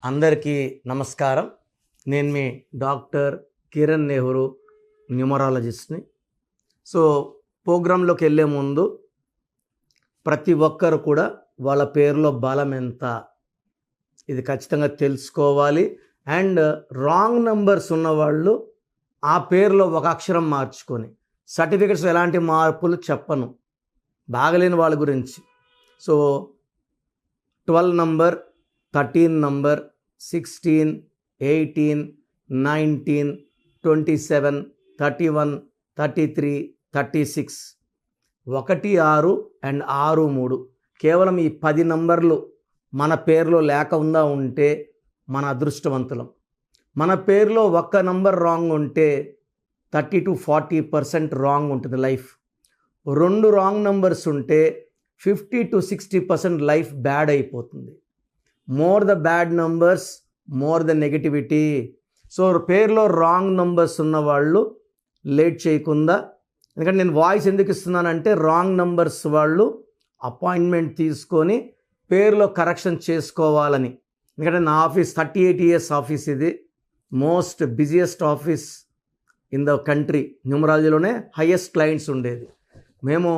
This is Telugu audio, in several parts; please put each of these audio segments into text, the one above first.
అందరికీ నమస్కారం. నేను మీ డాక్టర్ కిరణ్ నెహ్రూ, న్యూమరాలజిస్ట్ని. సో ప్రోగ్రాంలోకి వెళ్ళే ముందు ప్రతి ఒక్కరు కూడా వాళ్ళ పేరులో బలం ఎంత ఇది ఖచ్చితంగా తెలుసుకోవాలి. అండ్ రాంగ్ నెంబర్స్ ఉన్నవాళ్ళు ఆ పేరులో ఒక అక్షరం మార్చుకొని, సర్టిఫికెట్స్ ఎలాంటి మార్పులు చెప్పను బాగలేని వాళ్ళ గురించి. సో 12 నంబర్, 13 నంబర్, 16, 18, 19, 27, 31, 33, 36, 1, 6 అండ్ 6, 3 కేవలం ఈ 10 నంబర్లు మన పేరులో లేకుండా ఉంటే మన అదృష్టవంతులం. మన పేరులో ఒక్క నంబర్ రాంగ్ ఉంటే 30 to 40% రాంగ్ ఉంటుంది లైఫ్. 2 రాంగ్ నంబర్స్ ఉంటే 50 to 60% లైఫ్ బ్యాడ్ అయిపోతుంది. More the bad numbers, more the negativity. So పేరులో రాంగ్ నంబర్స్ ఉన్నవాళ్ళు లేట్ చేయకుండా, ఎందుకంటే నేను వాయిస్ ఎందుకు ఇస్తున్నానంటే రాంగ్ నంబర్స్ వాళ్ళు అపాయింట్మెంట్ తీసుకొని పేరులో కరెక్షన్ చేసుకోవాలని. ఎందుకంటే నా ఆఫీస్ 38 years ఆఫీస్, ఇది most busiest office in the country. న్యూమరాలజీలోనే హైయెస్ట్ క్లయింట్స్ ఉండేది. మేము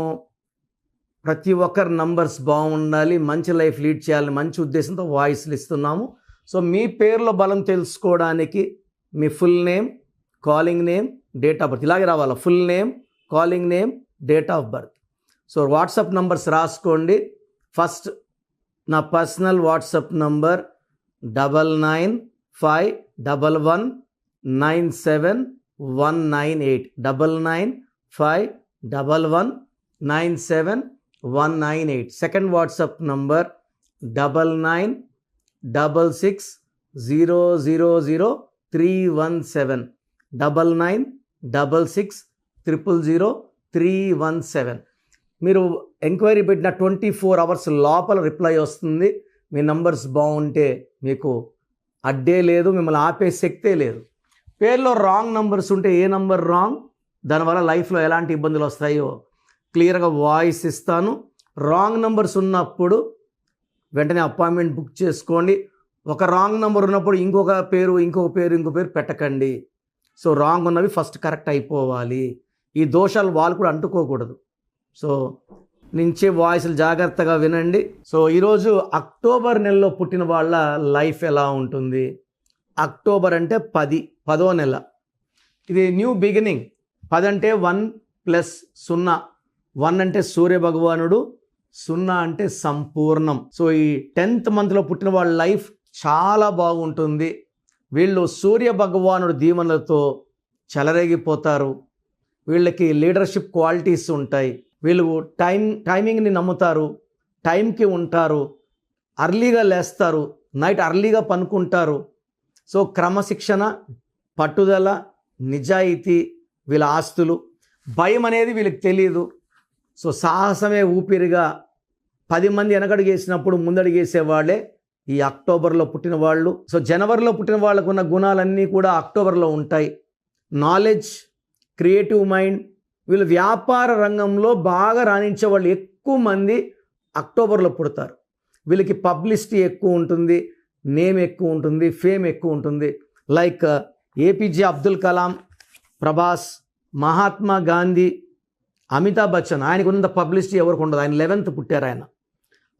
ప్రతి ఒక్కరి నంబర్స్ బాగుండాలి, మంచి లైఫ్ లీడ్ చేయాలని మంచి ఉద్దేశంతో వాయిస్లు ఇస్తున్నాము. సో మీ పేర్లో బలం తెలుసుకోవడానికి మీ full name, calling name, date of birth ఇలాగే రావాలి. Full name, calling name, date of birth. So WhatsApp numbers రాసుకోండి. ఫస్ట్ నా personal WhatsApp number 9951197198 9951197198. Second WhatsApp number 9966000317 9966000317. మీరు ఎంక్వైరీ పెట్టిన 24 hours లోపల రిప్లై వస్తుంది. మీ నంబర్స్ బాగుంటే మీకు అడ్డే లేదు, మిమ్మల్ని ఆపే శక్తే లేదు. పేర్లో రాంగ్ నంబర్స్ ఉంటే ఏ నంబర్ రాంగ్, దానివల్ల లైఫ్లో ఎలాంటి ఇబ్బందులు వస్తాయో క్లియర్గా వాయిస్ ఇస్తాను. రాంగ్ నంబర్స్ ఉన్నప్పుడు వెంటనే అపాయింట్మెంట్ బుక్ చేసుకోండి. ఒక రాంగ్ నెంబర్ ఉన్నప్పుడు ఇంకొక పేరు పెట్టకండి. సో రాంగ్ ఉన్నవి ఫస్ట్ కరెక్ట్ అయిపోవాలి. ఈ దోషాలు వాళ్ళు కూడా అంటుకోకూడదు. సో నుంచే వాయిస్లు జాగ్రత్తగా వినండి. సో ఈరోజు అక్టోబర్ నెలలో పుట్టిన వాళ్ళ లైఫ్ ఎలా ఉంటుంది. అక్టోబర్ అంటే 10వ నెల. ఇది న్యూ బిగినింగ్. 10 అంటే 1 + 0. 1 అంటే సూర్య భగవానుడు, 0 అంటే సంపూర్ణం. సో ఈ 10th మంత్లో పుట్టిన వాళ్ళ లైఫ్ చాలా బాగుంటుంది. వీళ్ళు సూర్య భగవానుడు దీవెనలతో చెలరేగిపోతారు. వీళ్ళకి లీడర్షిప్ క్వాలిటీస్ ఉంటాయి. వీళ్ళు టైమింగ్ని నమ్ముతారు, టైంకి ఉంటారు, అర్లీగా లేస్తారు, నైట్ అర్లీగా పనుకుంటారు. సో క్రమశిక్షణ, పట్టుదల, నిజాయితీ వీళ్ళ ఆస్తులు. భయం అనేది వీళ్ళకి తెలియదు. సో సాహసమే ఊపిరిగా 10 మంది వెనకడుగేసినప్పుడు ముందడుగేసేవాళ్ళే ఈ అక్టోబర్లో పుట్టిన వాళ్ళు. సో జనవరిలో పుట్టిన వాళ్ళకు ఉన్న గుణాలన్నీ కూడా అక్టోబర్లో ఉంటాయి. Knowledge, creative mind. వీళ్ళు వ్యాపార రంగంలో బాగా రాణించే వాళ్ళు ఎక్కువ మంది అక్టోబర్లో పుడతారు. వీళ్ళకి పబ్లిసిటీ ఎక్కువ ఉంటుంది, నేమ్ ఎక్కువ ఉంటుంది, ఫేమ్ ఎక్కువ ఉంటుంది. Like APJ Abdul Kalam, Prabhas, Mahatma Gandhi, Amitabh Bachchan. ఆయనకు ఉన్నంత పబ్లిసిటీ ఎవరికి ఉండదు. ఆయన 11th పుట్టారు ఆయన.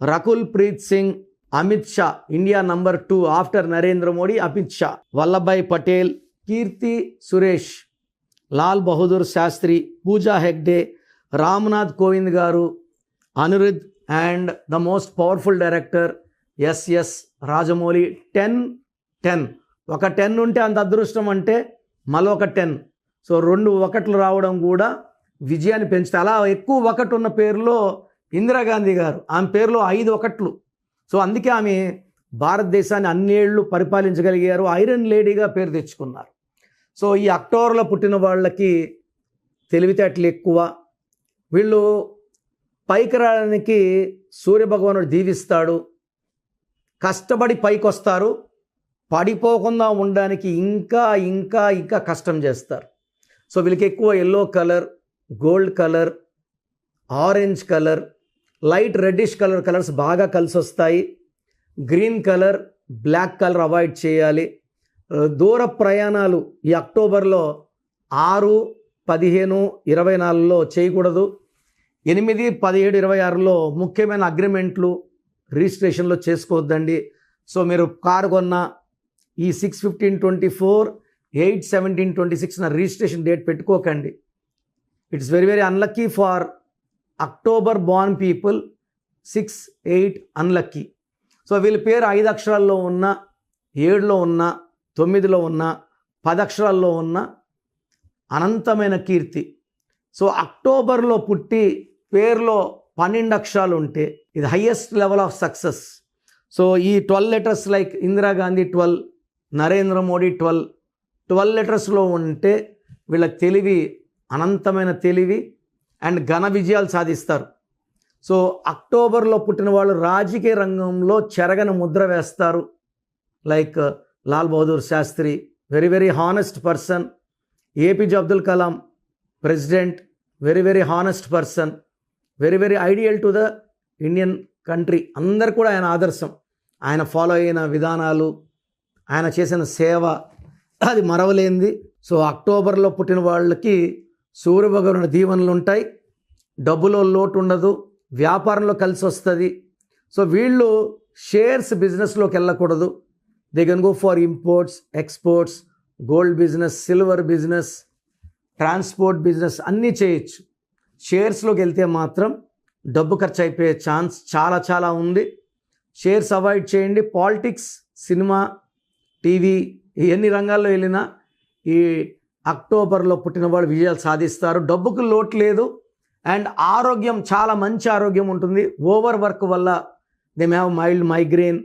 Rakul Preet Singh, Amit Shah, India number 2 after Narendra Modi, Amit Shah, Vallabhbhai Patel, Keerthy Suresh, Lal Bahadur Shastri, Pooja Hegde, Ramnath Kovind గారు, Anirudh and the most powerful director S Rajamouli. 10 ఒక 10 ఉంటే అంత అదృష్టం అంటే మరొక 10. సో 2 1 రావడం కూడా విజయాన్ని పెంచుతాయి. అలా ఎక్కువ 1 ఉన్న పేరులో ఇందిరాగాంధీ గారు, ఆమె పేరులో 5 1. సో అందుకే ఆమె భారతదేశాన్ని అన్నేళ్ళు పరిపాలించగలిగారు. ఐరన్ లేడీగా పేరు తెచ్చుకున్నారు. సో ఈ అక్టోబర్లో పుట్టిన వాళ్ళకి తెలివితేటలు ఎక్కువ. వీళ్ళు పైకి రావడానికి సూర్యభగవానుడు దీవిస్తాడు. కష్టపడి పైకి వస్తారు. పడిపోకుండా ఉండడానికి ఇంకా ఇంకా ఇంకా కష్టం చేస్తారు. సో వీళ్ళకి ఎక్కువ yellow colour, gold colour, orange colour, light reddish colours బాగా కలిసి వస్తాయి. Green colour, black colour avoid చేయాలి. దూర ప్రయాణాలు ఈ అక్టోబర్లో 6, 15, 24లో చేయకూడదు. 8, 17, 26లో ముఖ్యమైన అగ్రిమెంట్లు రిజిస్ట్రేషన్లో చేసుకోవద్దండి. సో మీరు కారు కొన్న ఈ 6/15/24, 8/17/26 రిజిస్ట్రేషన్ డేట్ పెట్టుకోకండి. It's very very unlucky for October born people. 6, 8 unlucky. So వీళ్ళ పేరు 5 అక్షరాల్లో ఉన్న, 7లో ఉన్న, 9లో ఉన్న, 10 అక్షరాల్లో ఉన్న అనంతమైన కీర్తి. సో అక్టోబర్లో పుట్టి పేరులో 12 అక్షరాలు ఉంటే ఇది highest level of success. So ఈ 12 లెటర్స్ లైక్ ఇందిరాగాంధీ 12, నరేంద్ర మోడీ 12 లెటర్స్లో ఉంటే వీళ్ళ తెలివి అనంతమైన తెలివి అండ్ ఘన విజయాలు సాధిస్తారు. సో అక్టోబర్లో పుట్టిన వాళ్ళు రాజకీయ రంగంలో చెరగని ముద్ర వేస్తారు. Like Lal Bahadur Shastri, very very honest person. APJ Abdul Kalam president, very very honest person, very very ideal to the Indian country. అందరు కూడా ఆయన ఆదర్శం. ఆయన ఫాలో అయిన విధానాలు, ఆయన చేసిన సేవ అది మరవలేనిది. సో అక్టోబర్లో పుట్టిన వాళ్ళకి సూర్యభగవానుడి దీవెనలు ఉంటాయి, డబ్బులో లోటు ఉండదు, వ్యాపారంలో కలిసి వస్తుంది. సో వీళ్ళు షేర్స్ బిజినెస్లోకి వెళ్ళకూడదు. They can go for imports, exports, gold business, silver business, transport business అన్నీ చేయొచ్చు. షేర్స్లోకి వెళ్తే మాత్రం డబ్బు ఖర్చు అయిపోయే ఛాన్స్ చాలా చాలా ఉంది. షేర్స్ అవాయిడ్ చేయండి. పాలిటిక్స్, సినిమా, టీవీ ఎన్ని రంగాల్లో వెళ్ళినా ఈ అక్టోబర్లో పుట్టిన వాళ్ళు విజయాలు సాధిస్తారు. డబ్బుకు లోటు లేదు అండ్ ఆరోగ్యం చాలా మంచి ఆరోగ్యం ఉంటుంది. ఓవర్ వర్క్ వల్ల they may have mild migraine,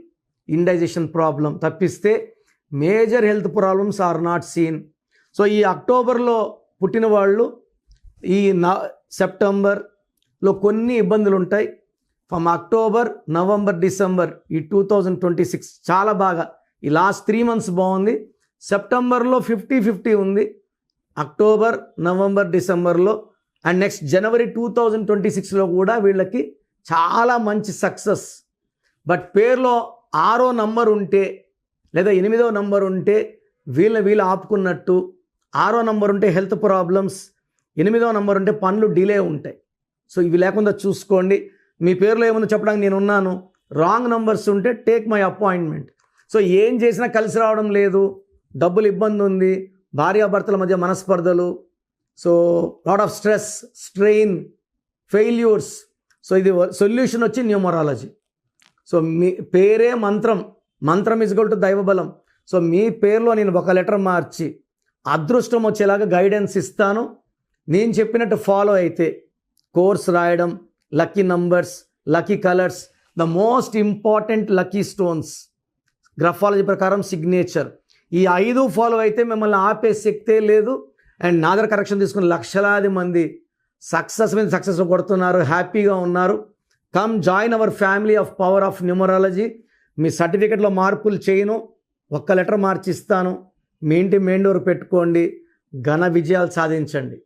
indigestion problem తప్పిస్తే major health problems are not seen. So ఈ అక్టోబర్లో పుట్టిన వాళ్ళు ఈ సెప్టెంబర్లో కొన్ని ఇబ్బందులు ఉంటాయి. ఫ్రమ్ అక్టోబర్, నవంబర్, డిసెంబర్ ఈ 2026 చాలా బాగా, ఈ లాస్ట్ 3 months బాగుంది. సెప్టెంబర్లో 50-50 ఉంది. అక్టోబర్, నవంబర్, డిసెంబర్లో అండ్ నెక్స్ట్ జనవరి 2026లో కూడా వీళ్ళకి చాలా మంచి సక్సెస్. బట్ పేరులో 6వ నంబర్ ఉంటే లేదా 8వ నంబర్ ఉంటే వీళ్ళు ఆపుకున్నట్టు. 6వ నంబర్ ఉంటే హెల్త్ ప్రాబ్లమ్స్, 8వ నంబర్ ఉంటే పనులు డిలే ఉంటాయి. సో ఇవి లేకుండా చూసుకోండి. మీ పేరులో ఏముందో చెప్పడానికి నేను ఉన్నాను. రాంగ్ నంబర్స్ ఉంటే టేక్ మై అపాయింట్మెంట్. సో ఏం చేసినా కలిసి రావడం లేదు, డబ్బులు ఇబ్బంది ఉంది, భార్యాభర్తల మధ్య మనస్పర్ధలు, so lot of stress, strain, failures. So ఇది సొల్యూషన్ వచ్చి న్యూమరాలజీ. సో మీ పేరే మంత్రం, మంత్రం ఇస్ ఈక్వల్ టు దైవబలం. సో మీ పేరులో నేను ఒక లెటర్ మార్చి అదృష్టం వచ్చేలాగా గైడెన్స్ ఇస్తాను. నేను చెప్పినట్టు ఫాలో అయితే కోర్స్ రాయడం, lucky numbers, lucky colours, the most important lucky stones graphology ప్రకారం సిగ్నేచర్, ఈ 5 ఫాలో అయితే మిమ్మల్ని ఆపే శక్తే లేదు. అండ్ నాదర్ కరెక్షన్ తీసుకుని లక్షలాది మంది సక్సెస్ మీద సక్సెస్ కొడుతున్నారు, హ్యాపీగా ఉన్నారు. Come join our family of power of numerology. మీ సర్టిఫికెట్లో మార్పులు చేయను, ఒక్క లెటర్ మార్చి ఇస్తాను. మీ ఇంటి మెయిన్ డోర్ పెట్టుకోండి, ఘన విజయాలు సాధించండి.